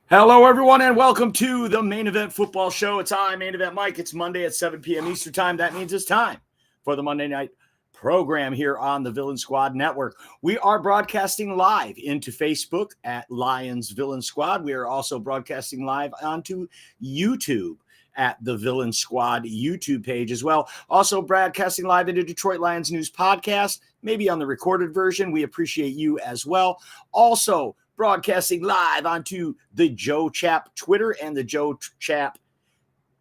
Hello, everyone, and welcome to the Main Event Football Show. It's I, Main Event Mike. It's Monday at 7 p.m. Eastern Time. That means it's time for the Monday night program here on the Villain Squad Network. We are broadcasting live into Facebook at Lions Villain Squad. We are also broadcasting live onto YouTube at the Villain Squad YouTube page as well. Also broadcasting live into Detroit Lions News Podcast, maybe on the recorded version. We appreciate you as well. Also broadcasting live onto the Joe Chap Twitter and the Joe Chap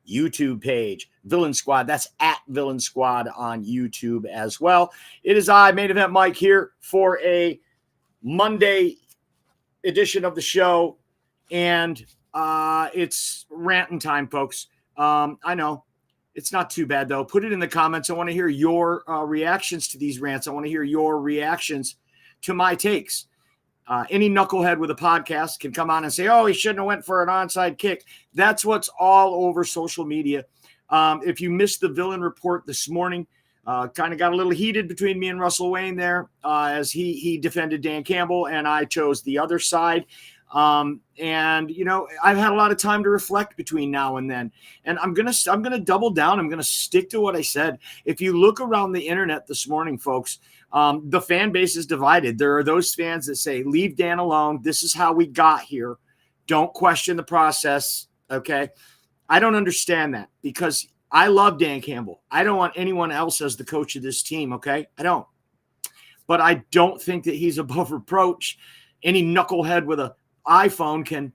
YouTube page. Villain Squad, that's at Villain Squad on YouTube as well. It is I, Main Event Mike, here for a Monday edition of the show. And it's ranting time, folks. I know. It's not too bad, though. Put it in the comments. I want to hear your reactions to these rants. I want to hear your reactions to my takes. Any knucklehead with a podcast can come on and say, oh, he shouldn't have went for an onside kick. That's what's all over social media. If you missed the Villain Report this morning, kind of got a little heated between me and Russell Wayne there as he defended Dan Campbell and I chose the other side. And, you know, I've had a lot of time to reflect between now and then. And I'm going to double down. I'm going to stick to what I said. If you look around the internet this morning, folks, the fan base is divided. There are those fans that say, leave Dan alone. This is how we got here. Don't question the process. Okay. I don't understand that because I love Dan Campbell. I don't want anyone else as the coach of this team. Okay. I don't, but I don't think that he's above reproach. Any knucklehead with a iPhone can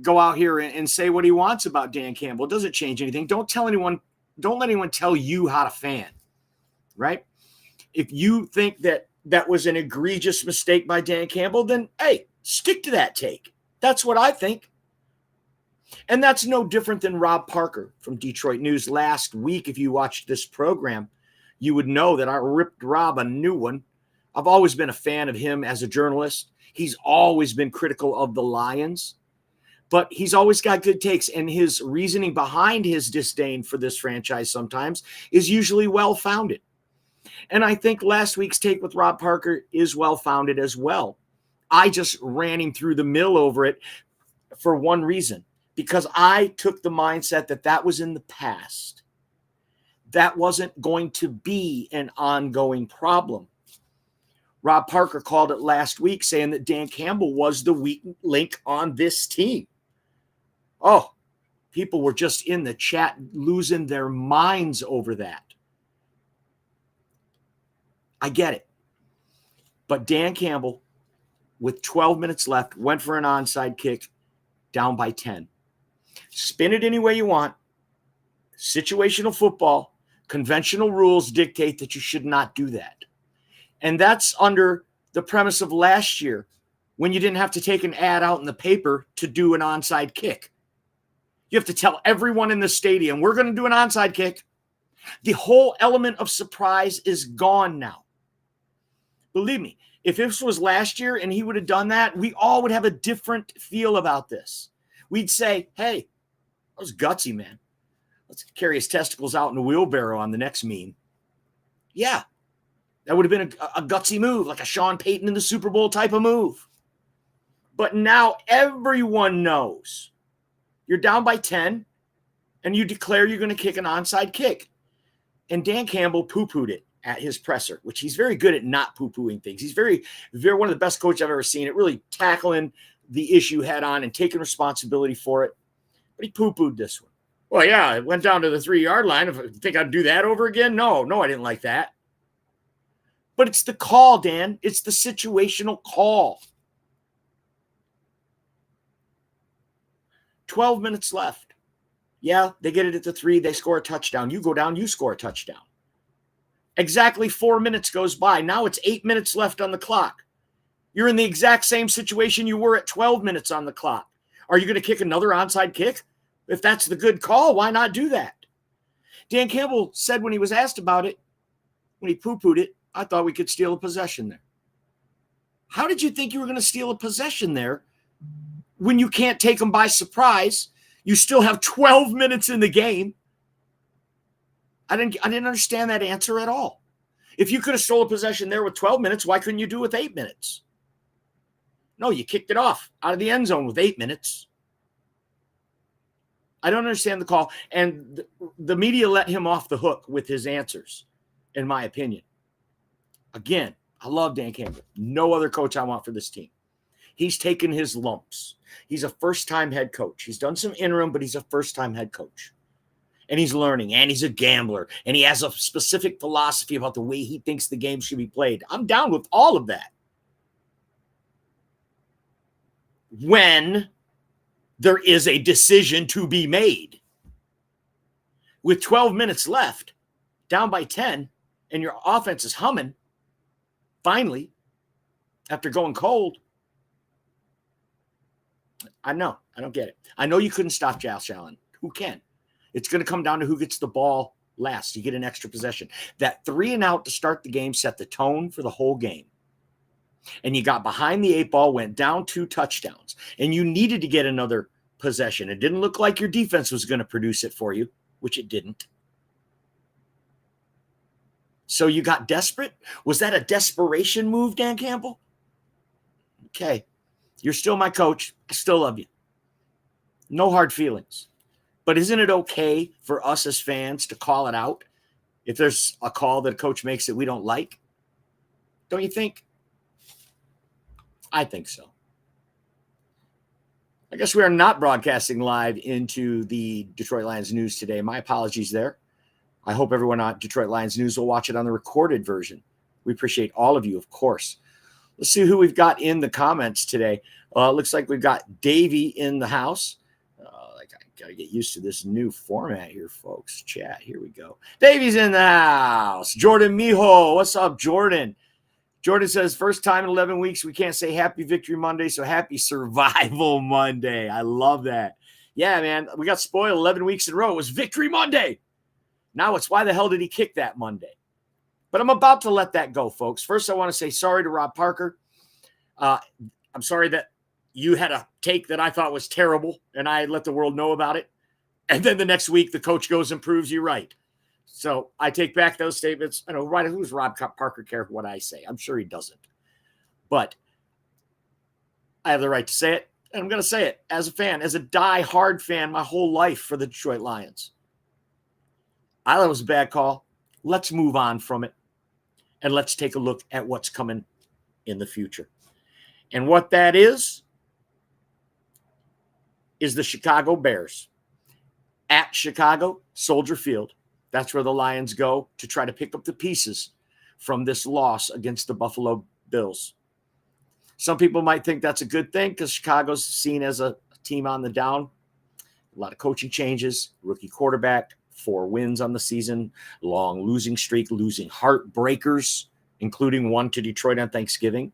go out here and say what he wants about Dan Campbell. It doesn't change anything. Don't let anyone tell you how to fan, right? If you think that was an egregious mistake by Dan Campbell, then, hey, stick to that take. That's what I think. And that's no different than Rob Parker from Detroit News last week. If you watched this program, you would know that I ripped Rob a new one. I've always been a fan of him as a journalist. He's always been critical of the Lions, but he's always got good takes, and his reasoning behind his disdain for this franchise sometimes is usually well-founded. And I think last week's take with Rob Parker is well-founded as well. I just ran him through the mill over it for one reason, because I took the mindset that was in the past. That wasn't going to be an ongoing problem. Rob Parker called it last week saying that Dan Campbell was the weak link on this team. Oh, people were just in the chat losing their minds over that. I get it. But Dan Campbell, with 12 minutes left, went for an onside kick, down by 10. Spin it any way you want. Situational football, conventional rules dictate that you should not do that. And that's under the premise of last year when you didn't have to take an ad out in the paper to do an onside kick. You have to tell everyone in the stadium, we're going to do an onside kick. The whole element of surprise is gone now. Believe me, if this was last year and he would have done that, we all would have a different feel about this. We'd say, hey, that was gutsy, man. Let's carry his testicles out in a wheelbarrow on the next meme. Yeah. That would have been a gutsy move, like a Sean Payton in the Super Bowl type of move. But now everyone knows you're down by 10 and you declare you're going to kick an onside kick. And Dan Campbell poo-pooed it at his presser, which he's very good at not poo-pooing things. He's very, very one of the best coaches I've ever seen at really tackling the issue head on and taking responsibility for it. But he poo-pooed this one. Well, yeah, it went down to the 3-yard line. If I think I'd do that over again? No, I didn't like that. But it's the call, Dan. It's the situational call. 12 minutes left. Yeah, they get it at the 3. They score a touchdown. You go down, you score a touchdown. Exactly 4 minutes goes by. Now it's 8 minutes left on the clock. You're in the exact same situation you were at 12 minutes on the clock. Are you going to kick another onside kick? If that's the good call, why not do that? Dan Campbell said when he was asked about it, when he poo-pooed it, I thought we could steal a possession there. How did you think you were going to steal a possession there when you can't take them by surprise? You still have 12 minutes in the game. I didn't understand that answer at all. If you could have stole a possession there with 12 minutes, why couldn't you do it with 8 minutes? No, you kicked it off out of the end zone with 8 minutes. I don't understand the call. And the media let him off the hook with his answers, in my opinion. Again, I love Dan Campbell. No other coach I want for this team. He's taken his lumps. He's a first-time head coach. He's done some interim, but he's a first-time head coach. And he's learning, and he's a gambler, and he has a specific philosophy about the way he thinks the game should be played. I'm down with all of that. When there is a decision to be made. With 12 minutes left, down by 10, and your offense is humming, finally, after going cold. I know. I don't get it. I know you couldn't stop Josh Allen. Who can? It's going to come down to who gets the ball last. You get an extra possession. That 3-and-out to start the game set the tone for the whole game. And you got behind the 8 ball, went down 2 touchdowns, and you needed to get another possession. It didn't look like your defense was going to produce it for you, which it didn't. So you got desperate? Was that a desperation move, Dan Campbell? Okay. You're still my coach. I still love you. No hard feelings. But isn't it okay for us as fans to call it out if there's a call that a coach makes that we don't like? Don't you think? I think so. I guess we are not broadcasting live into the Detroit Lions news today. My apologies there. I hope everyone on Detroit Lions news will watch it on the recorded version. We appreciate all of you, of course. Let's see who we've got in the comments today. Looks like we've got Davey in the house. I got to get used to this new format here, folks. Chat, here we go. Davey's in the house. Jordan Mijo. What's up, Jordan? Jordan says, first time in 11 weeks, we can't say happy Victory Monday, so happy Survival Monday. I love that. Yeah, man, we got spoiled 11 weeks in a row. It was Victory Monday. Now it's why the hell did he kick that Monday? But I'm about to let that go, folks. First, I want to say sorry to Rob Parker. I'm sorry that you had a take that I thought was terrible, and I let the world know about it. And then the next week, the coach goes and proves you right. So I take back those statements. I know, right? Who's Rob Parker care what I say? I'm sure he doesn't. But I have the right to say it, and I'm going to say it as a fan, as a die-hard fan my whole life for the Detroit Lions. I thought it was a bad call. Let's move on from it, and let's take a look at what's coming in the future. And what that is the Chicago Bears. At Chicago, Soldier Field. That's where the Lions go to try to pick up the pieces from this loss against the Buffalo Bills. Some people might think that's a good thing because Chicago's seen as a team on the down. A lot of coaching changes, rookie quarterback, 4 wins on the season, long losing streak, losing heartbreakers, including one to Detroit on Thanksgiving.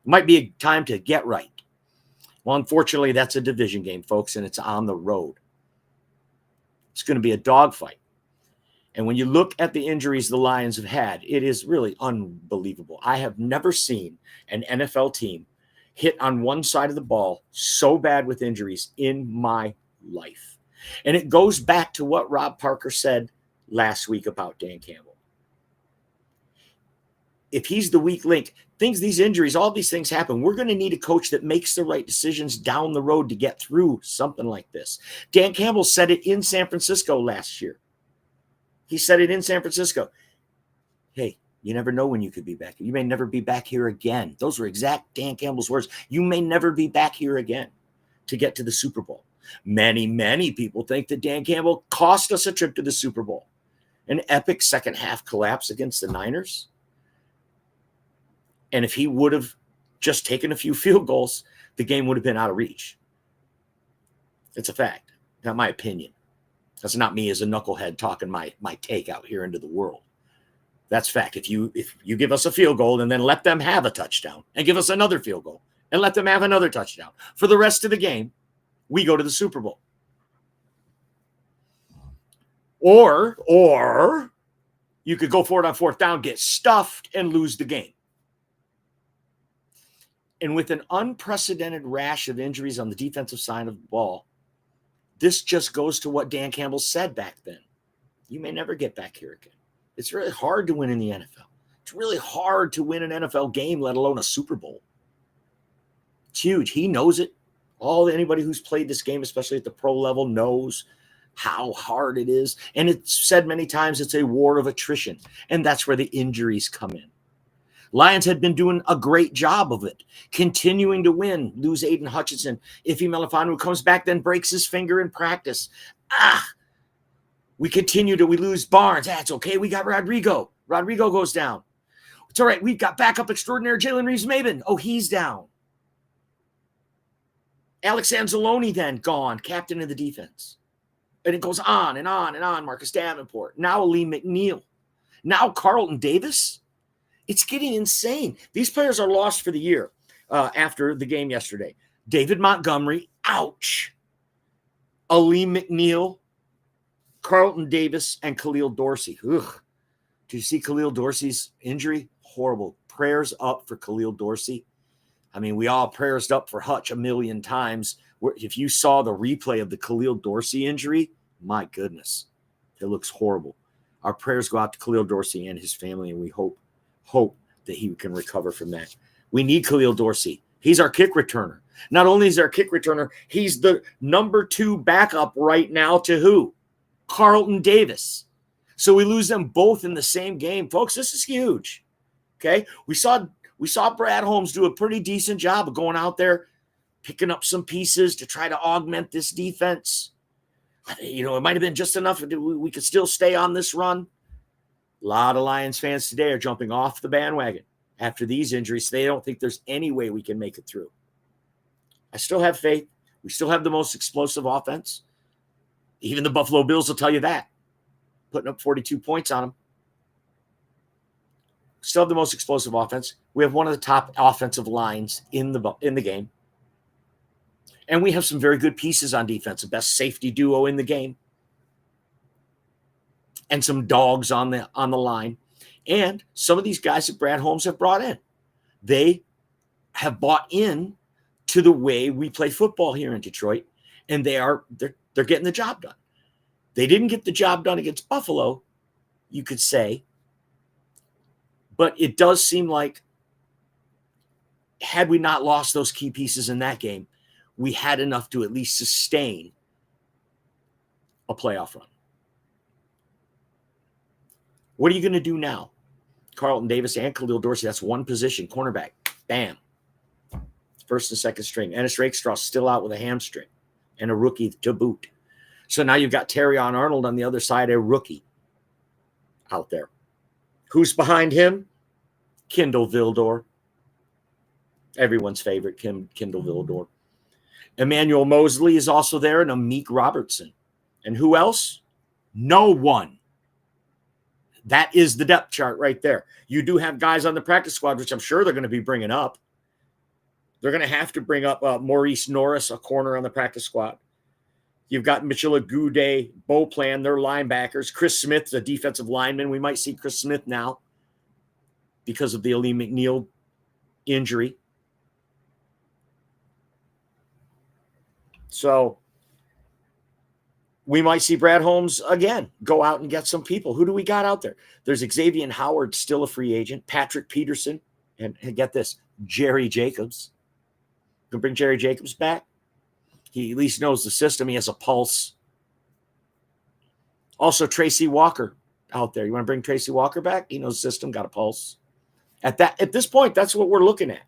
Might be a time to get right. Well, unfortunately, that's a division game, folks, and it's on the road. It's going to be a dogfight. And when you look at the injuries the Lions have had, it is really unbelievable. I have never seen an NFL team hit on one side of the ball so bad with injuries in my life. And it goes back to what Rob Parker said last week about Dan Campbell. If he's the weak link, these injuries, all these things happen. We're going to need a coach that makes the right decisions down the road to get through something like this. Dan Campbell said it in San Francisco last year. He said it in San Francisco. Hey, you never know when you could be back. You may never be back here again. Those were exact Dan Campbell's words. You may never be back here again to get to the Super Bowl. Many, many people think that Dan Campbell cost us a trip to the Super Bowl. An epic second half collapse against the Niners. And if he would have just taken a few field goals, the game would have been out of reach. It's a fact. Not my opinion. That's not me as a knucklehead talking my take out here into the world. That's fact. If you give us a field goal and then let them have a touchdown and give us another field goal and let them have another touchdown for the rest of the game, we go to the Super Bowl. Or you could go for it on 4th down, get stuffed, and lose the game. And with an unprecedented rash of injuries on the defensive side of the ball, this just goes to what Dan Campbell said back then. You may never get back here again. It's really hard to win in the NFL. It's really hard to win an NFL game, let alone a Super Bowl. It's huge. He knows it. Anybody who's played this game, especially at the pro level, knows how hard it is. And it's said many times it's a war of attrition. And that's where the injuries come in. Lions had been doing a great job of it, continuing to win, lose Aiden Hutchinson. Ife Melifonwu comes back, then breaks his finger in practice. We lose Barnes. That's okay. We got Rodrigo. Rodrigo goes down. It's all right. We've got backup extraordinaire Jalen Reeves-Maybin. Oh, he's down. Alex Anzalone then gone, captain of the defense. And it goes on and on and on. Marcus Davenport. Now Lee McNeil. Now Carlton Davis. It's getting insane. These players are lost for the year after the game yesterday. David Montgomery, ouch. Ali McNeil, Carlton Davis, and Khalil Dorsey. Ugh. Did you see Khalil Dorsey's injury? Horrible. Prayers up for Khalil Dorsey. I mean, we all prayers up for Hutch a million times. If you saw the replay of the Khalil Dorsey injury, my goodness, it looks horrible. Our prayers go out to Khalil Dorsey and his family, and we hope that he can recover from that. We need Khalil Dorsey. He's our kick returner. Not only is our kick returner, he's the number 2 backup right now to who? Carlton Davis. So we lose them both in the same game. Folks, this is huge. Okay? We saw Brad Holmes do a pretty decent job of going out there, picking up some pieces to try to augment this defense. You know, it might have been just enough. We could still stay on this run. A lot of Lions fans today are jumping off the bandwagon after these injuries. They don't think there's any way we can make it through. I still have faith. We still have the most explosive offense. Even the Buffalo Bills will tell you that. Putting up 42 points on them. Still have the most explosive offense. We have one of the top offensive lines in the game. And we have some very good pieces on defense. The best safety duo in the game. And some dogs on the line. And some of these guys that Brad Holmes have brought in. They have bought in to the way we play football here in Detroit. And they're getting the job done. They didn't get the job done against Buffalo, you could say. But it does seem like had we not lost those key pieces in that game, we had enough to at least sustain a playoff run. What are you going to do now? Carlton Davis and Khalil Dorsey, that's one position, cornerback. Bam. First and second string. Ennis Rakestraw still out with a hamstring and a rookie to boot. So now you've got Terrion Arnold on the other side, a rookie out there. Who's behind him? Kindle Vildor. Everyone's favorite, Kindle Vildor. Emmanuel Mosley is also there, and Amik Robertson. And who else? No one. That is the depth chart right there. You do have guys on the practice squad, which I'm sure they're going to be bringing up. They're going to have to bring up Maurice Norris, a corner on the practice squad. You've got Mitchell Agude, Beauplan, they're linebackers. Chris Smith, the defensive lineman. We might see Chris Smith now because of the Ali McNeil injury. So we might see Brad Holmes again go out and get some people. Who do we got out there? There's Xavier Howard, still a free agent. Patrick Peterson, and get this, Jerry Jacobs. Can bring Jerry Jacobs back. He at least knows the system. He has a pulse. Also, Tracy Walker out there. You want to bring Tracy Walker back? He knows the system, got a pulse. At this point, that's what we're looking at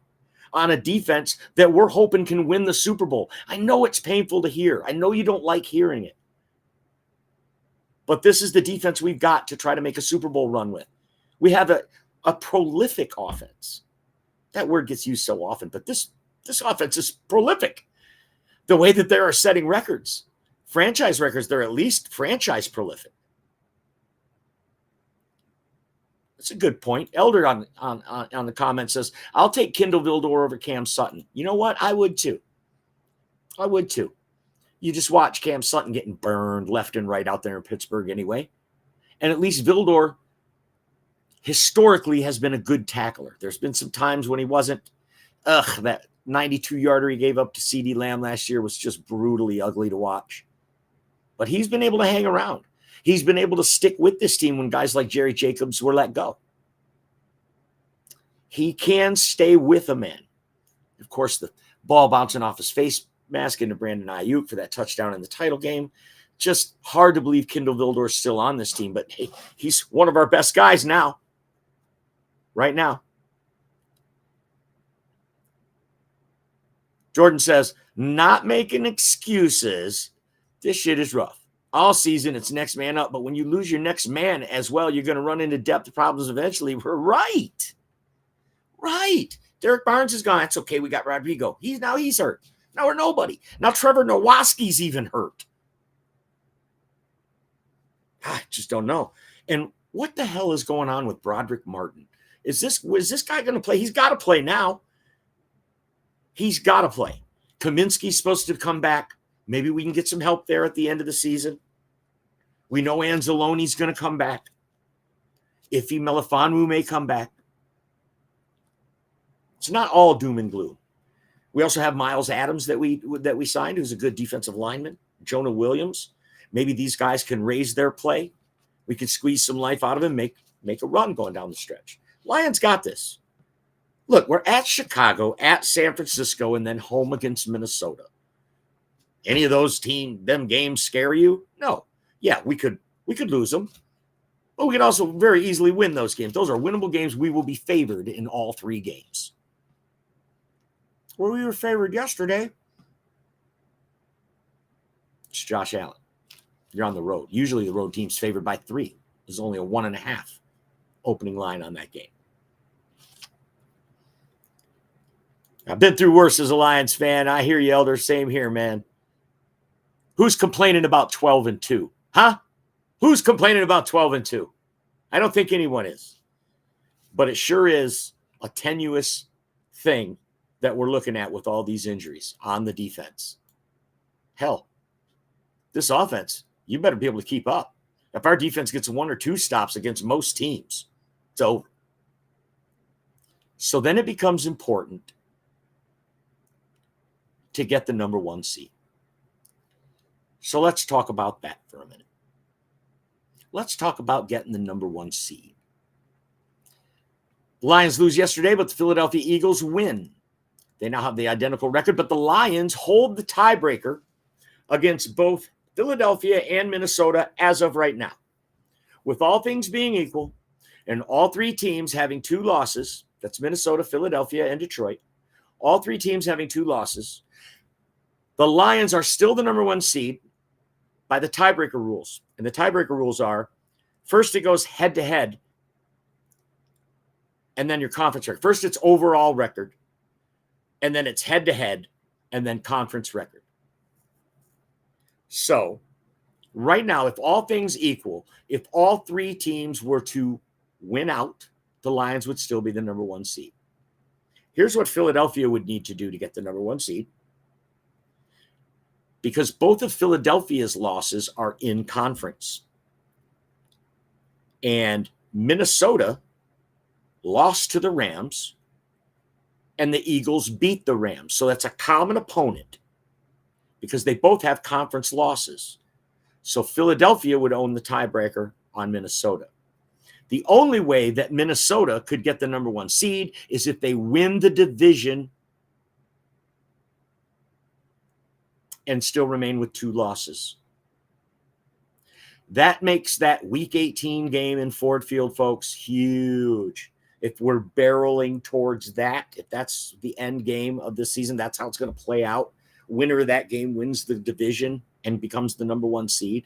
on a defense that we're hoping can win the Super Bowl. I know it's painful to hear. I know you don't like hearing it. But this is the defense we've got to try to make a Super Bowl run with. We have a prolific offense. That word gets used so often, but this offense is prolific. The way that they are setting records, franchise records, they're at least franchise prolific. That's a good point. Elder on the comment says, I'll take Kindle Vildor over Cam Sutton. You know what? I would too. You just watch Cam Sutton getting burned left and right out there in Pittsburgh anyway. And at least Vildor historically has been a good tackler. There's been some times when he wasn't. That 92-yarder he gave up to CeeDee Lamb last year was just brutally ugly to watch. But he's been able to hang around. He's been able to stick with this team when guys like Jerry Jacobs were let go. He can stay with a man. Of course, the ball bouncing off his face masking to Brandon Ayuk for that touchdown in the title game. Just hard to believe Kindle Vildor's still on this team, but hey, he's one of our best guys now. Right now. Jordan says, not making excuses. This shit is rough. All season, it's next man up. But when you lose your next man as well, you're going to run into depth problems eventually. We're right. Right. Derek Barnes is gone. That's okay. We got Rodrigo. He's hurt. Now we're nobody. Now Trevor Nowaski's even hurt. I just don't know. And what the hell is going on with Broderick Martin? Was this guy going to play? He's got to play now. He's got to play. Kaminsky's supposed to come back. Maybe we can get some help there at the end of the season. We know Anzalone's going to come back. Ife Melifonwu may come back. It's not all doom and gloom. We also have Miles Adams that we signed, who's a good defensive lineman. Jonah Williams. Maybe these guys can raise their play. We can squeeze some life out of him, make a run going down the stretch. Lions got this. Look, we're at Chicago, at San Francisco, and then home against Minnesota. Any of those games scare you? No. Yeah, we could lose them. But we could also very easily win those games. Those are winnable games. We will be favored in all 3 games. Well, we were favored yesterday. It's Josh Allen. You're on the road. Usually the road team's favored by 3. There's only a 1.5 opening line on that game. I've been through worse as a Lions fan. I hear you, Elder. Same here, man. Who's complaining about 12-2? Huh? Who's complaining about 12-2? I don't think anyone is. But it sure is a tenuous thing that we're looking at with all these injuries on the defense. Hell, this offense, you better be able to keep up. If our defense gets 1 or 2 stops against most teams, it's over. So then it becomes important to get the number 1 seed. So let's talk about that for a minute. Let's talk about getting the number 1 seed. The Lions lose yesterday, but the Philadelphia Eagles win. They now have the identical record, but the Lions hold the tiebreaker against both Philadelphia and Minnesota as of right now. With all things being equal, and all 3 teams having 2 losses, that's Minnesota, Philadelphia, and Detroit, all 3 teams having 2 losses, the Lions are still the number 1 seed by the tiebreaker rules. And the tiebreaker rules are, first it goes head-to-head, and then your conference record. First it's overall record, and then it's head-to-head, and then conference record. So right now, if all things equal, if all 3 teams were to win out, the Lions would still be the number 1 seed. Here's what Philadelphia would need to do to get the number 1 seed. Because both of Philadelphia's losses are in conference. And Minnesota lost to the Rams, and the Eagles beat the Rams. So that's a common opponent because they both have conference losses. So Philadelphia would own the tiebreaker on Minnesota. The only way that Minnesota could get the number 1 seed is if they win the division and still remain with 2 losses. That makes that Week 18 game in Ford Field, folks, huge. If we're barreling towards that, if that's the end game of the season, that's how it's going to play out. Winner of that game wins the division and becomes the number 1 seed.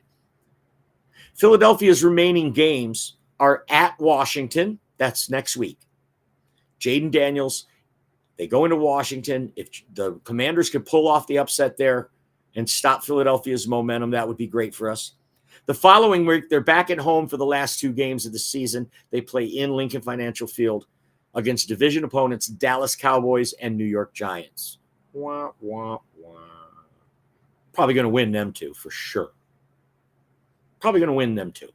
Philadelphia's remaining games are at Washington. That's next week. Jaden Daniels, they go into Washington. If the Commanders could pull off the upset there and stop Philadelphia's momentum, that would be great for us. The following week, they're back at home for the last 2 games of the season. They play in Lincoln Financial Field against division opponents Dallas Cowboys and New York Giants. Wah, wah, wah. Probably going to win them too, for sure. Probably going to win them too.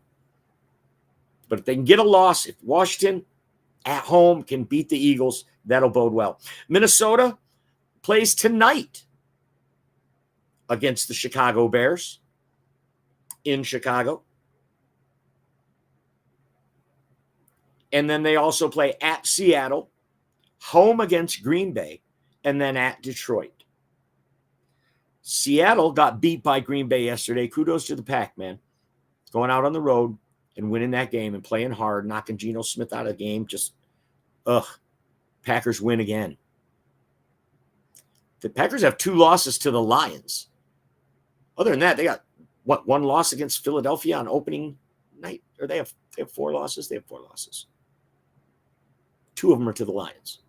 But if they can get a loss, if Washington at home can beat the Eagles, that'll bode well. Minnesota plays tonight against the Chicago Bears in Chicago. And then they also play at Seattle, home against Green Bay, and then at Detroit. Seattle got beat by Green Bay yesterday. Kudos to the Pack, man. Going out on the road and winning that game and playing hard, knocking Geno Smith out of the game. Just, Packers win again. The Packers have 2 losses to the Lions. Other than that, they got, one loss against Philadelphia on opening night? Or they have 4 losses? They have 4 losses. 2 of them are to the Lions.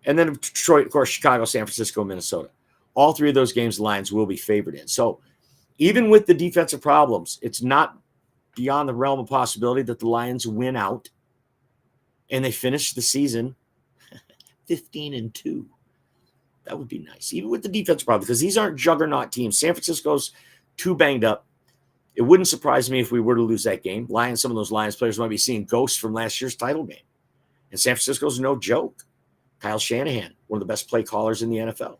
And then Detroit, of course, Chicago, San Francisco, Minnesota. All 3 of those games, the Lions will be favored in. So even with the defensive problems, it's not beyond the realm of possibility that the Lions win out and they finish the season 15-2. That would be nice, even with the defensive problem, because these aren't juggernaut teams. San Francisco's too banged up. It wouldn't surprise me if we were to lose that game. Some of those Lions players might be seeing ghosts from last year's title game. And San Francisco's no joke. Kyle Shanahan, one of the best play callers in the NFL.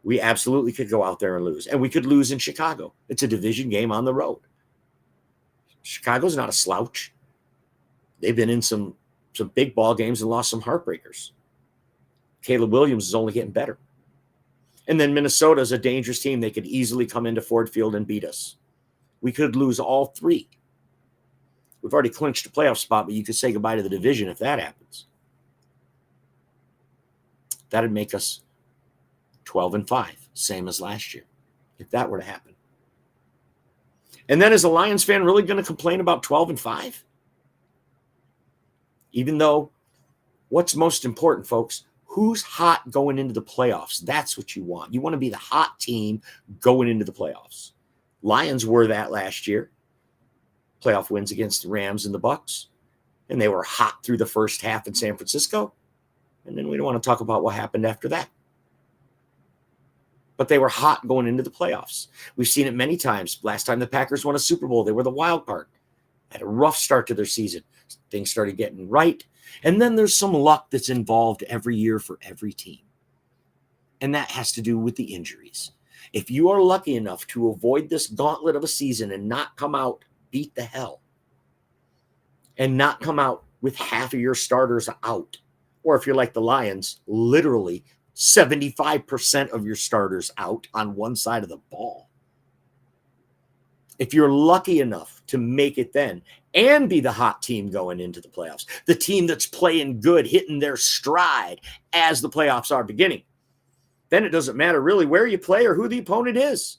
We absolutely could go out there and lose. And we could lose in Chicago. It's a division game on the road. Chicago's not a slouch. They've been in some big ball games and lost some heartbreakers. Caleb Williams is only getting better. And then Minnesota's a dangerous team. They could easily come into Ford Field and beat us. We could lose all 3. We've already clinched a playoff spot, but you could say goodbye to the division if that happens. That'd make us 12-5, same as last year, if that were to happen. And then is a Lions fan really going to complain about 12-5? Even though, what's most important, folks, who's hot going into the playoffs? That's what you want. You want to be the hot team going into the playoffs. Lions were that last year. Playoff wins against the Rams and the Bucs. And they were hot through the first half in San Francisco. And then we don't want to talk about what happened after that. But they were hot going into the playoffs. We've seen it many times. Last time the Packers won a Super Bowl, they were the wild card. Had a rough start to their season. Things started getting right. And then there's some luck that's involved every year for every team. And that has to do with the injuries. If you are lucky enough to avoid this gauntlet of a season and not come out beat the hell, and not come out with half of your starters out, or if you're like the Lions, literally 75% of your starters out on one side of the ball. If you're lucky enough to make it then and be the hot team going into the playoffs, the team that's playing good, hitting their stride as the playoffs are beginning, then it doesn't matter really where you play or who the opponent is.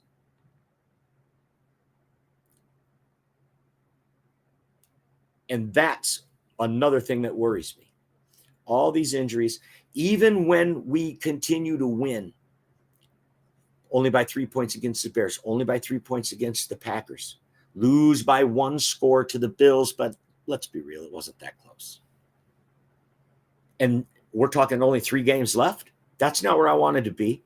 And that's another thing that worries me. All these injuries, even when we continue to win, only by 3 points against the Bears, only by 3 points against the Packers, lose by 1 score to the Bills, but let's be real, it wasn't that close. And we're talking only 3 games left. That's not where I wanted to be.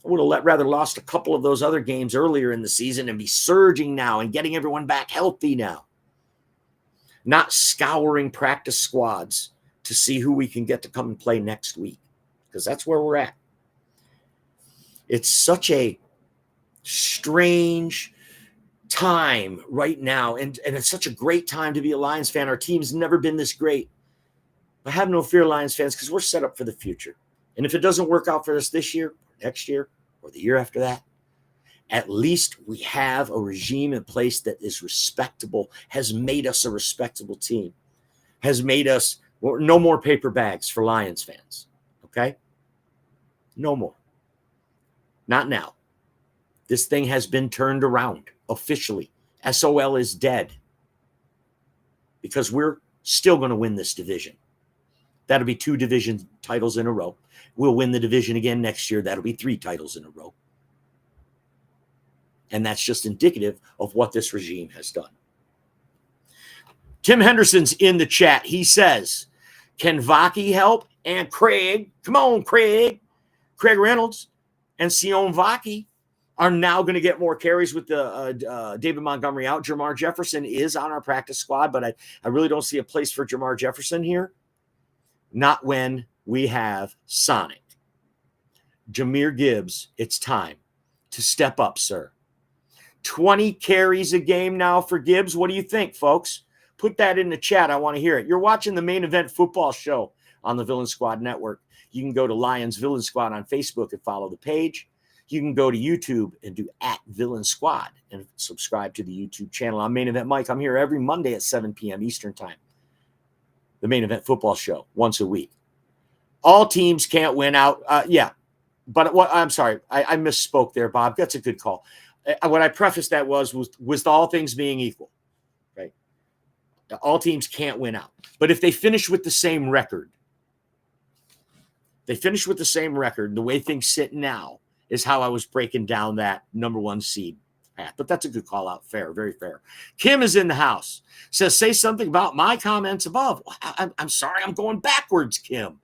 I would have rather lost a couple of those other games earlier in the season and be surging now and getting everyone back healthy now. Not scouring practice squads to see who we can get to come and play next week, because that's where we're at. It's such a strange time right now, and it's such a great time to be a Lions fan. Our team's never been this great. But have no fear, Lions fans, because we're set up for the future. And if it doesn't work out for us this year, next year, or the year after that, at least we have a regime in place that is respectable, has made us a respectable team, has made us no more paper bags for Lions fans. Okay? No more. Not now. This thing has been turned around officially. SOL is dead. Because we're still going to win this division. That'll be 2 division titles in a row. We'll win the division again next year. That'll be 3 titles in a row. And that's just indicative of what this regime has done. Tim Henderson's in the chat. He says, can Vaki help? And Craig, come on, Craig Reynolds and Sion Vaki are now going to get more carries with the David Montgomery out. Jamar Jefferson is on our practice squad, but I really don't see a place for Jamar Jefferson here. Not when we have Sonic. Jahmyr Gibbs, it's time to step up, sir. 20 carries a game now for Gibbs. What do you think, folks? Put that in the chat. I want to hear it. You're watching the Main Event Football Show on the Villain Squad Network. You can go to Lions Villain Squad on Facebook and follow the page. You can go to YouTube and do @Villain Squad and subscribe to the YouTube channel. I'm Main Event Mike. I'm here every Monday at 7 p.m. Eastern Time. The Main Event Football Show, once a week. All teams can't win out. But I'm sorry. I misspoke there, Bob. That's a good call. What I prefaced that was all things being equal, right? All teams can't win out. But if they finish with the same record, the way things sit now is how I was breaking down that number one seed path. But that's a good call out. Fair, very fair. Kim is in the house. Says, say something about my comments above. I'm sorry, I'm going backwards, Kim.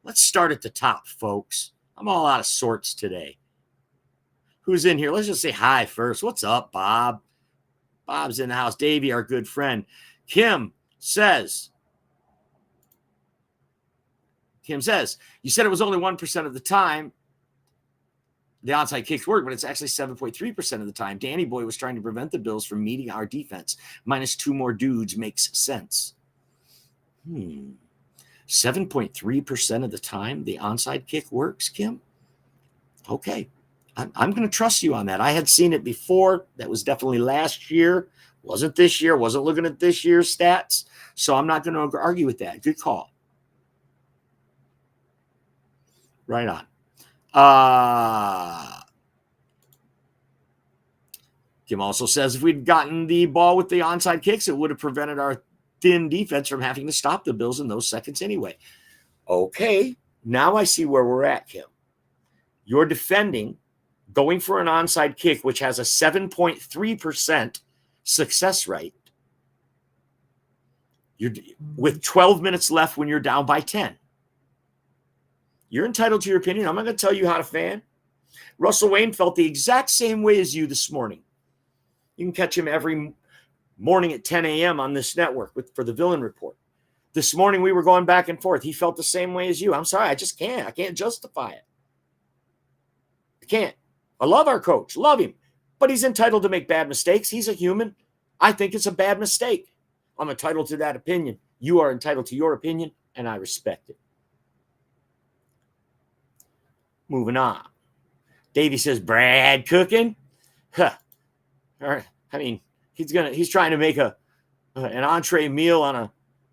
Let's start at the top, folks. I'm all out of sorts today. Who's in here? Let's just say hi first. What's up, Bob? Bob's in the house. Davey, our good friend. Kim says, you said it was only 1% of the time the onside kicks work, but it's actually 7.3% of the time. Danny Boy was trying to prevent the Bills from meeting our defense. Minus 2 more dudes makes sense. 7.3% of the time the onside kick works, Kim? Okay. I'm going to trust you on that. I had seen it before. That was definitely last year. Wasn't this year. Wasn't looking at this year's stats. So I'm not going to argue with that. Good call. Right on. Kim also says if we'd gotten the ball with the onside kicks, it would have prevented our thin defense from having to stop the Bills in those seconds anyway. Okay. Now I see where we're at, Kim. You're defending going for an onside kick, which has a 7.3% success rate. You're with 12 minutes left when you're down by 10. You're entitled to your opinion. I'm not going to tell you how to fan. Russell Wayne felt the exact same way as you this morning. You can catch him every morning at 10 a.m. on this network for the Villain Report. This morning we were going back and forth. He felt the same way as you. I'm sorry, I just can't. I can't justify it. I can't. I love our coach, love him, but he's entitled to make bad mistakes. He's a human. I think it's a bad mistake. I'm entitled to that opinion. You are entitled to your opinion, and I respect it. Moving on. Davey says, Brad cooking? Huh. All right. I mean, he's trying to make an entree meal on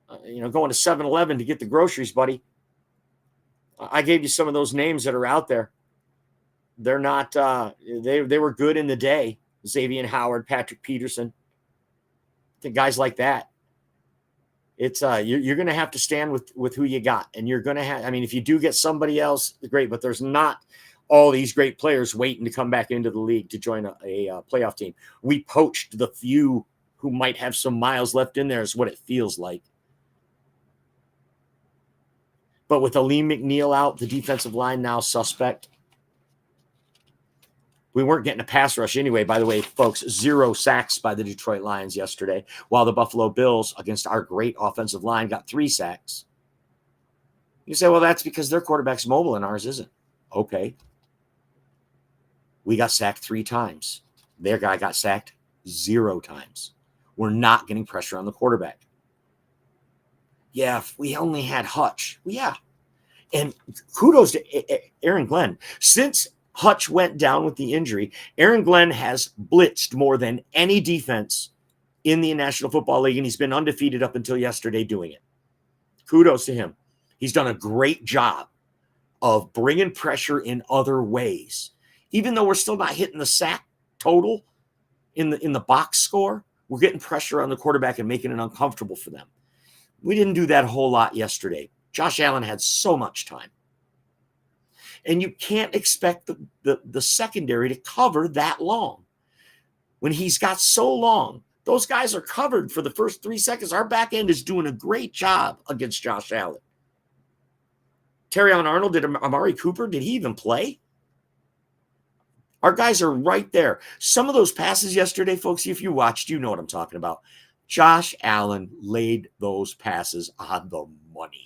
going to 7-Eleven to get the groceries, buddy. I gave you some of those names that are out there. They're not, they were good in the day. Xavier Howard, Patrick Peterson, the guys like that. It's you're going to have to stand with who you got, and you're going to have. I mean, if you do get somebody else, great. But there's not all these great players waiting to come back into the league to join a playoff team. We poached the few who might have some miles left in there. Is what it feels like. But with Aleem McNeil out, the defensive line now suspect. We weren't getting a pass rush anyway. By the way, folks, 0 sacks by the Detroit Lions yesterday, while the Buffalo Bills, against our great offensive line, got 3 sacks. You say, well, that's because their quarterback's mobile and ours isn't. Okay. We got sacked 3 times. Their guy got sacked 0 times. We're not getting pressure on the quarterback. Yeah, if we only had Hutch. Well, yeah. And kudos to Aaron Glenn. Since Hutch went down with the injury, Aaron Glenn has blitzed more than any defense in the National Football League, and he's been undefeated up until yesterday doing it. Kudos to him. He's done a great job of bringing pressure in other ways. Even though we're still not hitting the sack total in the box score, we're getting pressure on the quarterback and making it uncomfortable for them. We didn't do that a whole lot yesterday. Josh Allen had so much time. And you can't expect the secondary to cover that long. When he's got so long, those guys are covered for the first 3 seconds. Our back end is doing a great job against Josh Allen. Terrion Arnold, did Amari Cooper, did he even play? Our guys are right there. Some of those passes yesterday, folks, if you watched, you know what I'm talking about. Josh Allen laid those passes on the money.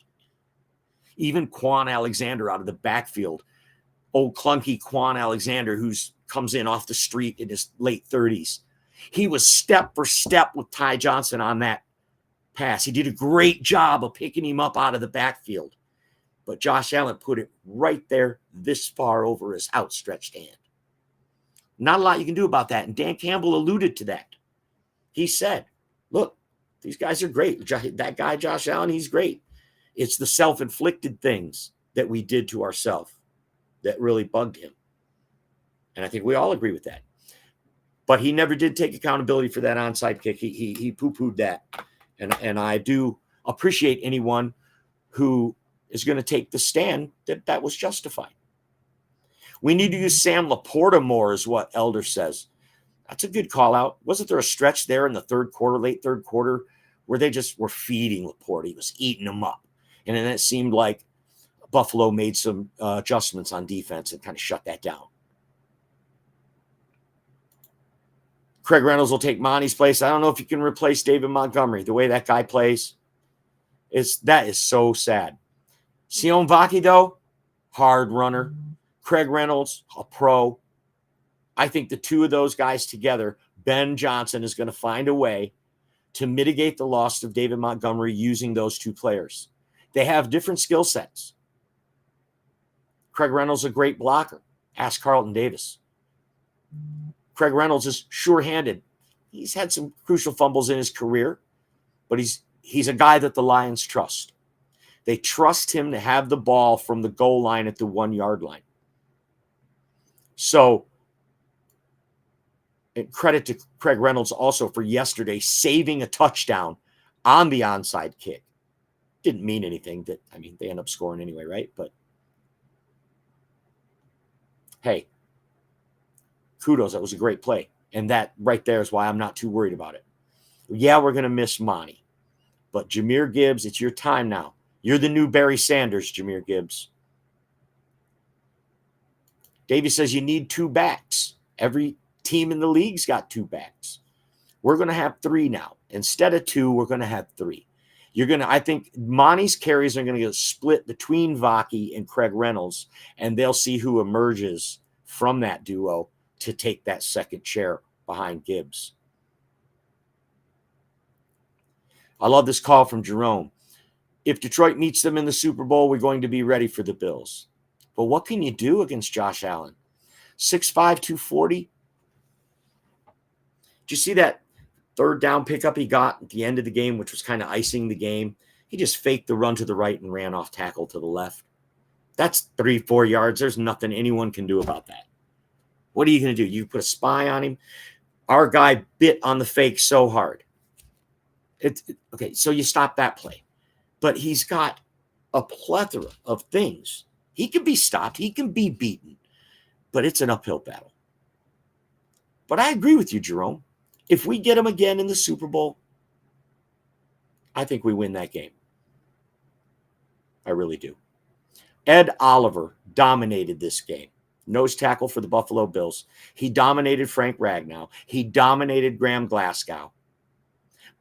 Even Quan Alexander out of the backfield, old clunky Quan Alexander, who comes in off the street in his late 30s. He was step for step with Ty Johnson on that pass. He did a great job of picking him up out of the backfield. But Josh Allen put it right there, this far over his outstretched hand. Not a lot you can do about that. And Dan Campbell alluded to that. He said, look, these guys are great. That guy, Josh Allen, he's great. It's the self-inflicted things that we did to ourselves that really bugged him. And I think we all agree with that. But he never did take accountability for that onside kick. He poo-pooed that. And I do appreciate anyone who is going to take the stand that was justified. We need to use Sam Laporta more, is what Elder says. That's a good call out. Wasn't there a stretch there in the third quarter, late third quarter, where they just were feeding Laporta? He was eating them up. And then it seemed like Buffalo made some adjustments on defense and kind of shut that down. Craig Reynolds will take Monty's place. I don't know if you can replace David Montgomery. The way that guy plays, that is so sad. Sion Vaki, though, hard runner. Craig Reynolds, a pro. I think the two of those guys together, Ben Johnson is going to find a way to mitigate the loss of David Montgomery using those two players. They have different skill sets. Craig Reynolds is a great blocker. Ask Carlton Davis. Craig Reynolds is sure-handed. He's had some crucial fumbles in his career, but he's a guy that the Lions trust. They trust him to have the ball from the goal line at the 1 yard line. So, and credit to Craig Reynolds also for yesterday saving a touchdown on the onside kick. Didn't mean anything. They end up scoring anyway, right? But hey, kudos. That was a great play. And that right there is why I'm not too worried about it. Yeah, we're going to miss Monty. But Jahmyr Gibbs, it's your time now. You're the new Barry Sanders, Jahmyr Gibbs. Davey says you need two backs. Every team in the league's got two backs. We're going to have three now. Instead of two, we're going to have three. I think Monty's carries are going to get split between Vaki and Craig Reynolds, and they'll see who emerges from that duo to take that second chair behind Gibbs. I love this call from Jerome. If Detroit meets them in the Super Bowl, we're going to be ready for the Bills. But what can you do against Josh Allen? 6'5", 240. Did you see that third down pickup he got at the end of the game, which was kind of icing the game? He just faked the run to the right and ran off tackle to the left. That's 3-4 yards. There's nothing anyone can do about that. What are you going to do? You put a spy on him? Our guy bit on the fake so hard. Okay, so you stop that play. But he's got a plethora of things. He can be stopped. He can be beaten. But it's an uphill battle. But I agree with you, Jerome. If we get him again in the Super Bowl, I think we win that game. I really do. Ed Oliver dominated this game. Nose tackle for the Buffalo Bills. He dominated Frank Ragnow. He dominated Graham Glasgow.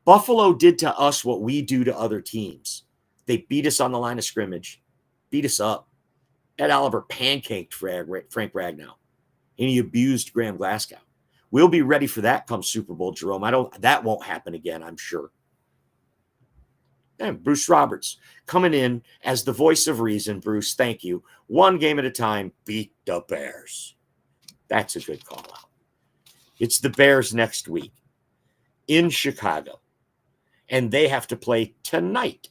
Buffalo did to us what we do to other teams. They beat us on the line of scrimmage, beat us up. Ed Oliver pancaked Frank Ragnow, and he abused Graham Glasgow. We'll be ready for that come Super Bowl, Jerome. That won't happen again, I'm sure. And Bruce Roberts coming in as the voice of reason. Bruce, thank you. One game at a time, beat the Bears. That's a good call out. It's the Bears next week in Chicago, and they have to play tonight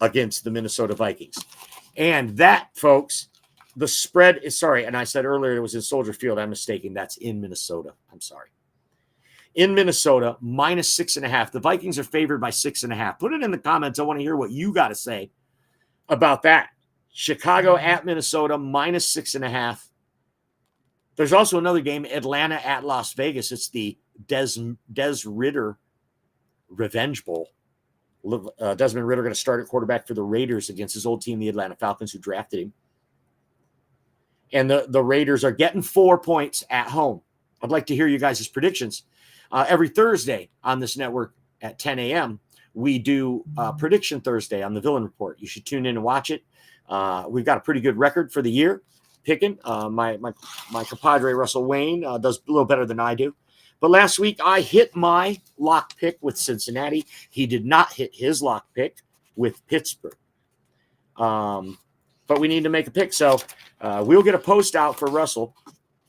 against the Minnesota Vikings. And that, folks, the spread is, sorry, and I said earlier it was in Soldier Field. I'm mistaken. That's in Minnesota. I'm sorry. In Minnesota, -6.5. The Vikings are favored by 6.5. Put it in the comments. I want to hear what you got to say about that. Chicago at Minnesota, -6.5. There's also another game, Atlanta at Las Vegas. It's the Des Ridder Revenge Bowl. Desmond Ridder going to start at quarterback for the Raiders against his old team, the Atlanta Falcons, who drafted him. And the Raiders are getting 4 points at home. I'd like to hear you guys' predictions. Every Thursday on this network at 10 a.m., we do Prediction Thursday on the Villain Report. You should tune in and watch it. We've got a pretty good record for the year picking. My compadre, Russell Wayne, does a little better than I do. But last week, I hit my lock pick with Cincinnati. He did not hit his lock pick with Pittsburgh. But we need to make a pick. So we'll get a post out for Russell.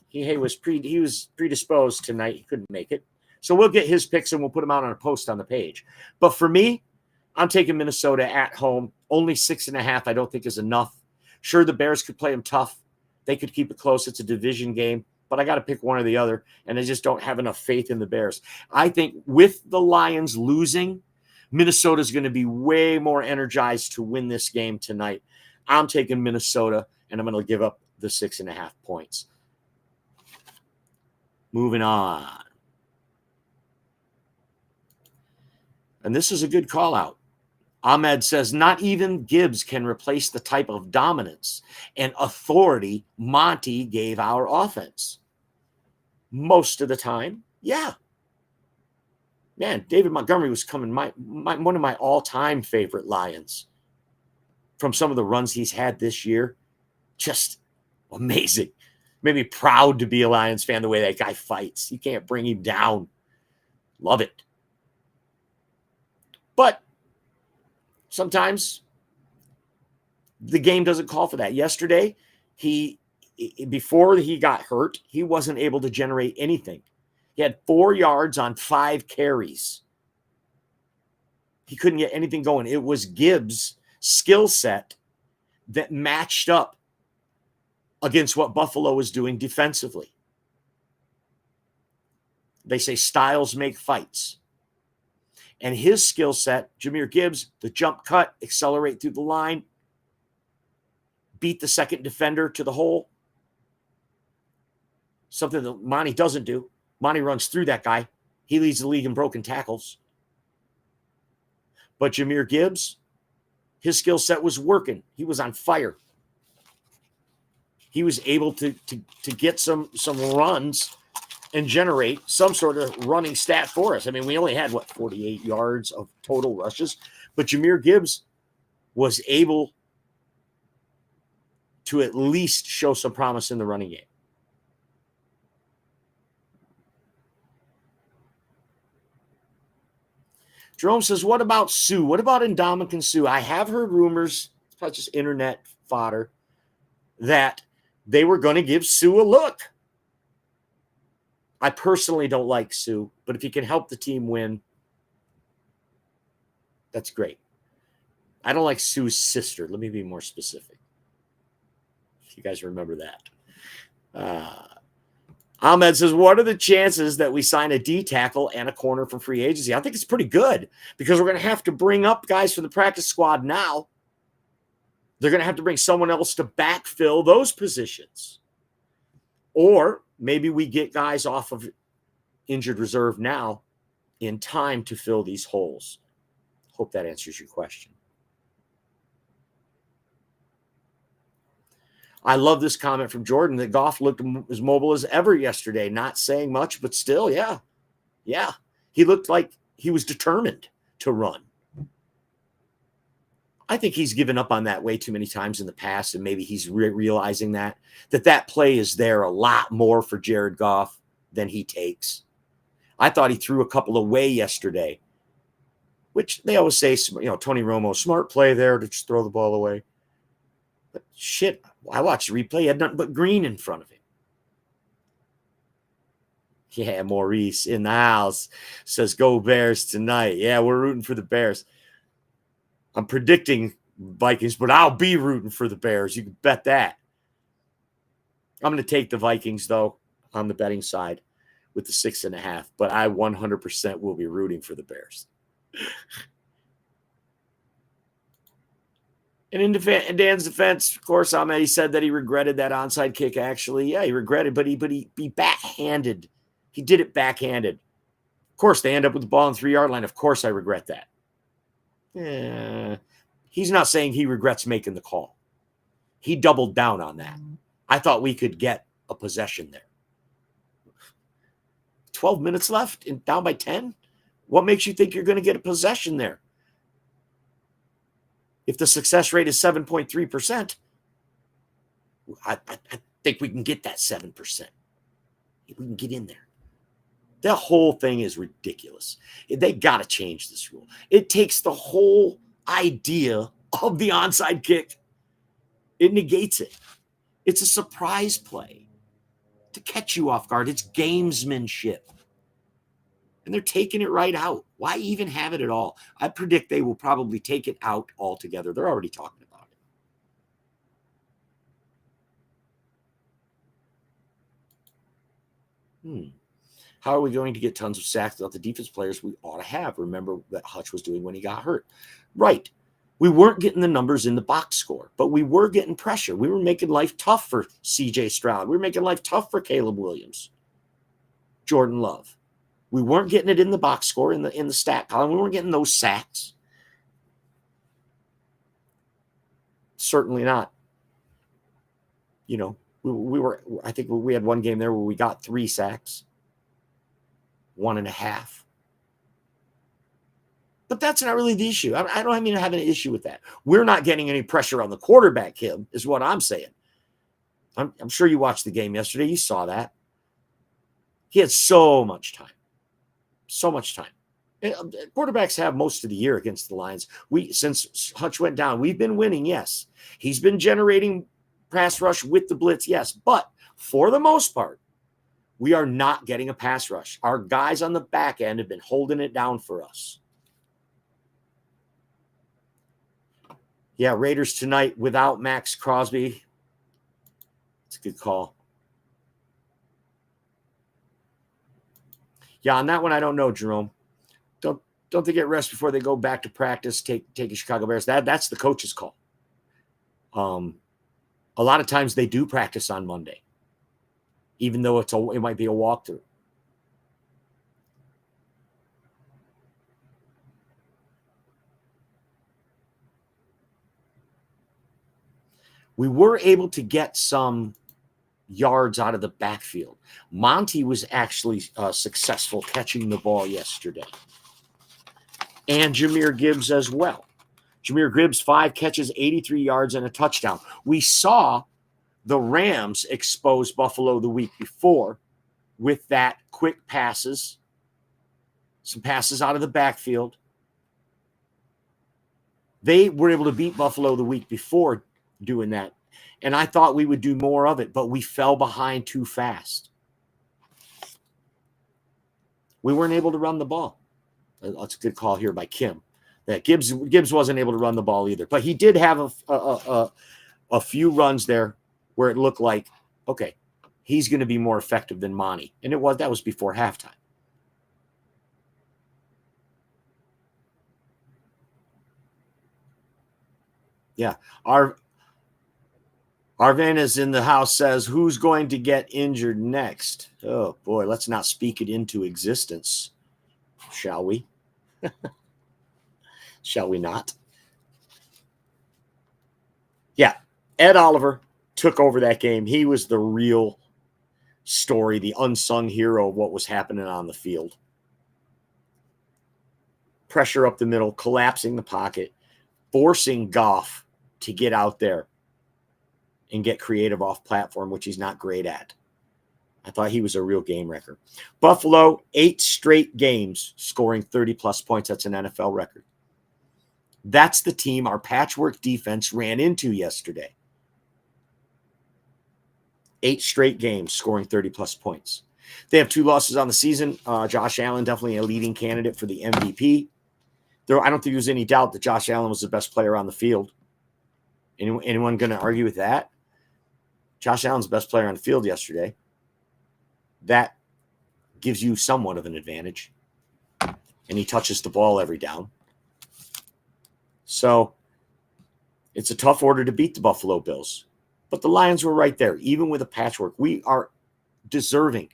He was predisposed tonight. He couldn't make it. So we'll get his picks and we'll put them out on a post on the page. But for me, I'm taking Minnesota at home. Only 6.5 I don't think is enough. Sure, the Bears could play them tough. They could keep it close. It's a division game. But I got to pick one or the other. And I just don't have enough faith in the Bears. I think with the Lions losing, Minnesota's going to be way more energized to win this game tonight. I'm taking Minnesota, and I'm going to give up the 6.5 points. Moving on. And this is a good call out. Ahmed says, not even Gibbs can replace the type of dominance and authority Monty gave our offense. Most of the time, yeah. Man, David Montgomery was coming one of my all-time favorite Lions from some of the runs he's had this year. Just amazing. Made me proud to be a Lions fan the way that guy fights. You can't bring him down. Love it. But sometimes the game doesn't call for that. Yesterday, before he got hurt, he wasn't able to generate anything. He had 4 yards on 5 carries. He couldn't get anything going. It was Gibbs' skill set that matched up against what Buffalo was doing defensively. They say styles make fights. And his skill set, Jahmyr Gibbs, the jump cut, accelerate through the line, beat the second defender to the hole. Something that Monty doesn't do. Monty runs through that guy. He leads the league in broken tackles. But Jahmyr Gibbs, his skill set was working. He was on fire. He was able to get some runs and generate some sort of running stat for us. I mean, we only had, 48 yards of total rushes. But Jahmyr Gibbs was able to at least show some promise in the running game. Jerome says, what about Sue? What about Ndamukong Suh? I have heard rumors, it's probably just internet fodder, that they were going to give Sue a look. I personally don't like Sue, but if he can help the team win, that's great. I don't like Sue's sister. Let me be more specific. If you guys remember that. Ahmed says, what are the chances that we sign a D tackle and a corner from free agency? I think it's pretty good because we're going to have to bring up guys from the practice squad now. They're going to have to bring someone else to backfill those positions. Or maybe we get guys off of injured reserve now in time to fill these holes. Hope that answers your question. I love this comment from Jordan that Goff looked as mobile as ever yesterday, not saying much, but still, yeah. He looked like he was determined to run. I think he's given up on that way too many times in the past, and maybe he's realizing that play is there a lot more for Jared Goff than he takes. I thought he threw a couple away yesterday, which they always say, Tony Romo, smart play there to just throw the ball away. But shit, I watched the replay. He had nothing but green in front of him. Yeah, Maurice in the house says, go Bears tonight. Yeah, we're rooting for the Bears. I'm predicting Vikings, but I'll be rooting for the Bears. You can bet that. I'm going to take the Vikings, though, on the betting side with the 6.5. But I 100% will be rooting for the Bears. And in Dan's defense, of course, he said that he regretted that onside kick, actually. Yeah, he regretted, but he backhanded. He did it backhanded. Of course, they end up with the ball on the 3-yard line. Of course, I regret that. Yeah. He's not saying he regrets making the call. He doubled down on that. I thought we could get a possession there. 12 minutes left and down by 10? What makes you think you're going to get a possession there? If the success rate is 7.3%, I think we can get that 7%. We can get in there. That whole thing is ridiculous. They got to change this rule. It takes the whole idea of the onside kick. It negates it. It's a surprise play to catch you off guard. It's gamesmanship. And they're taking it right out. Why even have it at all? I predict they will probably take it out altogether. They're already talking about it. How are we going to get tons of sacks without the defense players we ought to have? Remember what Hutch was doing when he got hurt. Right. We weren't getting the numbers in the box score, but we were getting pressure. We were making life tough for C.J. Stroud. We were making life tough for Caleb Williams, Jordan Love. We weren't getting it in the box score, in the stat column. We weren't getting those sacks. Certainly not. You know, we were. I think we had one game there where we got 3 sacks, 1.5. But that's not really the issue. I don't mean to have an issue with that. We're not getting any pressure on the quarterback, Kim, is what I'm saying. I'm sure you watched the game yesterday. You saw that. He had so much time. So much time. Quarterbacks have most of the year against the Lions. Since Hutch went down, we've been winning, yes. He's been generating pass rush with the blitz, yes. But for the most part, we are not getting a pass rush. Our guys on the back end have been holding it down for us. Yeah, Raiders tonight without Max Crosby. It's a good call. Yeah, on that one, I don't know, Jerome. Don't they get rest before they go back to practice? Take a Chicago Bears. That's the coach's call. A lot of times they do practice on Monday, even though it might be a walkthrough. We were able to get some yards out of the backfield. Monty was actually successful catching the ball yesterday. And Jahmyr Gibbs as well. Jahmyr Gibbs, 5 catches, 83 yards, and a touchdown. We saw the Rams expose Buffalo the week before with that quick passes, some passes out of the backfield. They were able to beat Buffalo the week before doing that. And I thought we would do more of it, but we fell behind too fast. We weren't able to run the ball. That's a good call here by Kim. That Gibbs wasn't able to run the ball either, but he did have a few runs there where it looked like, okay, he's going to be more effective than Monty, and that was before halftime. Yeah, Arvin is in the house, says, who's going to get injured next? Oh boy, let's not speak it into existence, shall we? Shall we not? Yeah, Ed Oliver took over that game. He was the real story, the unsung hero of what was happening on the field. Pressure up the middle, collapsing the pocket, forcing Goff to get out there and get creative off platform, which he's not great at. I thought he was a real game wrecker. Buffalo, 8 straight games scoring 30-plus points. That's an NFL record. That's the team our patchwork defense ran into yesterday. 8 straight games scoring 30-plus points. They have 2 losses on the season. Josh Allen, definitely a leading candidate for the MVP. I don't think there's any doubt that Josh Allen was the best player on the field. Anyone going to argue with that? Josh Allen's the best player on the field yesterday. That gives you somewhat of an advantage. And he touches the ball every down. So it's a tough order to beat the Buffalo Bills. But the Lions were right there, even with a patchwork. We are deserving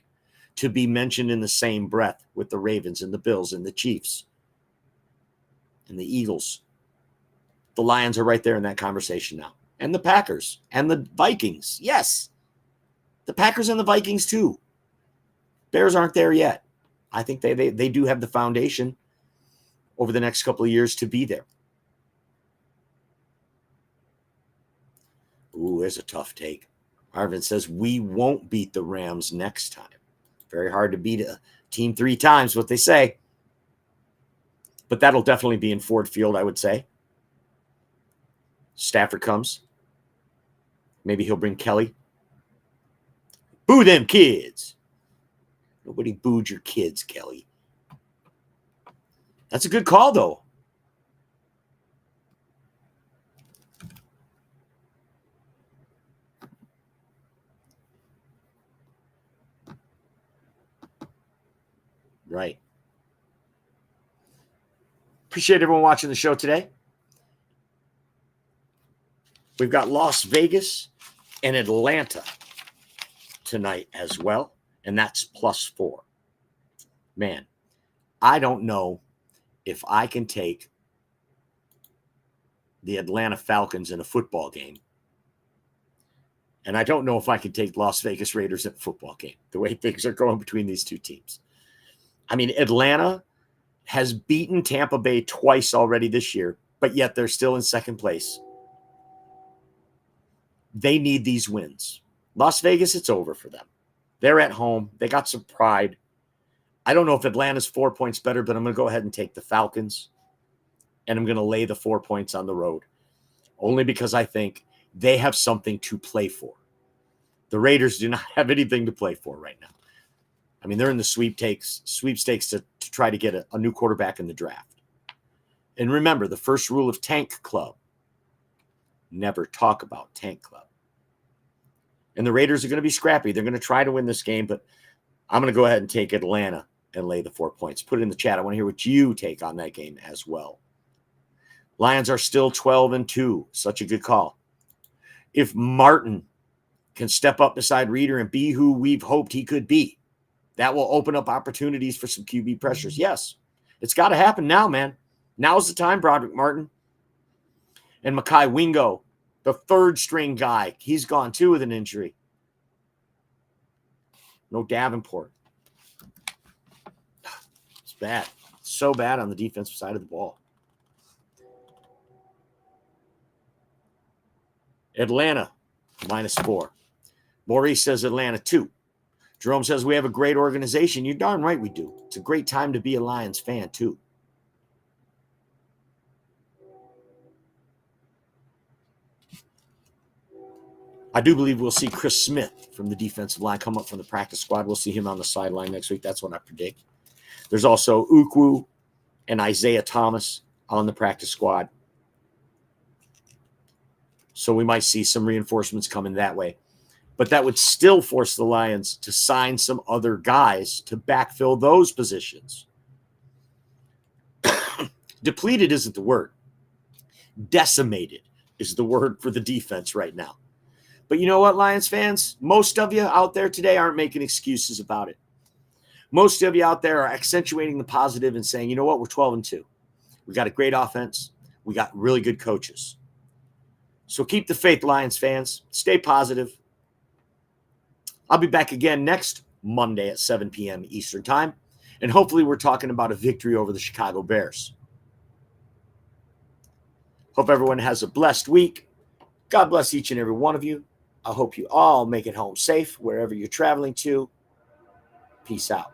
to be mentioned in the same breath with the Ravens and the Bills and the Chiefs and the Eagles. The Lions are right there in that conversation now. And the Packers and the Vikings. Yes, the Packers and the Vikings too. Bears aren't there yet. I think they do have the foundation over the next couple of years to be there. Ooh, there's a tough take. Arvin says, we won't beat the Rams next time. Very hard to beat a team 3 times, what they say. But that'll definitely be in Ford Field, I would say. Stafford comes. Maybe he'll bring Kelly. Boo them kids. Nobody booed your kids, Kelly. That's a good call, though. Right. Appreciate everyone watching the show today. We've got Las Vegas and Atlanta tonight as well, and that's +4. Man, I don't know if I can take the Atlanta Falcons in a football game, and I don't know if I can take Las Vegas Raiders in a football game, the way things are going between these two teams. I mean, Atlanta has beaten Tampa Bay twice already this year, but yet they're still in second place. They need these wins. Las Vegas, it's over for them. They're at home. They got some pride. I don't know if Atlanta's 4 points better, but I'm going to go ahead and take the Falcons, and I'm going to lay the 4 points on the road, only because I think they have something to play for. The Raiders do not have anything to play for right now. I mean, they're in the sweepstakes to try to get a new quarterback in the draft. And remember, the first rule of Tank Club, never talk about Tank Club. And the Raiders are going to be scrappy. They're going to try to win this game, but I'm going to go ahead and take Atlanta and lay the 4 points. Put it in the chat. I want to hear what you take on that game as well. Lions are still 12-2. Such a good call. If Martin can step up beside Reeder and be who we've hoped he could be, that will open up opportunities for some QB pressures. Yes, it's got to happen now, man. Now's the time, Broderick Martin. And Mekhi Wingo, the third-string guy, he's gone too with an injury. No Davenport. It's bad. It's so bad on the defensive side of the ball. Atlanta, -4. Maurice says Atlanta 2. Jerome says we have a great organization. You're darn right we do. It's a great time to be a Lions fan, too. I do believe we'll see Chris Smith from the defensive line come up from the practice squad. We'll see him on the sideline next week. That's what I predict. There's also Ukwu and Isaiah Thomas on the practice squad. So we might see some reinforcements coming that way. But that would still force the Lions to sign some other guys to backfill those positions. Depleted isn't the word. Decimated is the word for the defense right now. But you know what, Lions fans? Most of you out there today aren't making excuses about it. Most of you out there are accentuating the positive and saying, you know what, we're 12-2. We got a great offense. We got really good coaches. So keep the faith, Lions fans. Stay positive. I'll be back again next Monday at 7 p.m. Eastern Time, and hopefully we're talking about a victory over the Chicago Bears. Hope everyone has a blessed week. God bless each and every one of you. I hope you all make it home safe wherever you're traveling to. Peace out.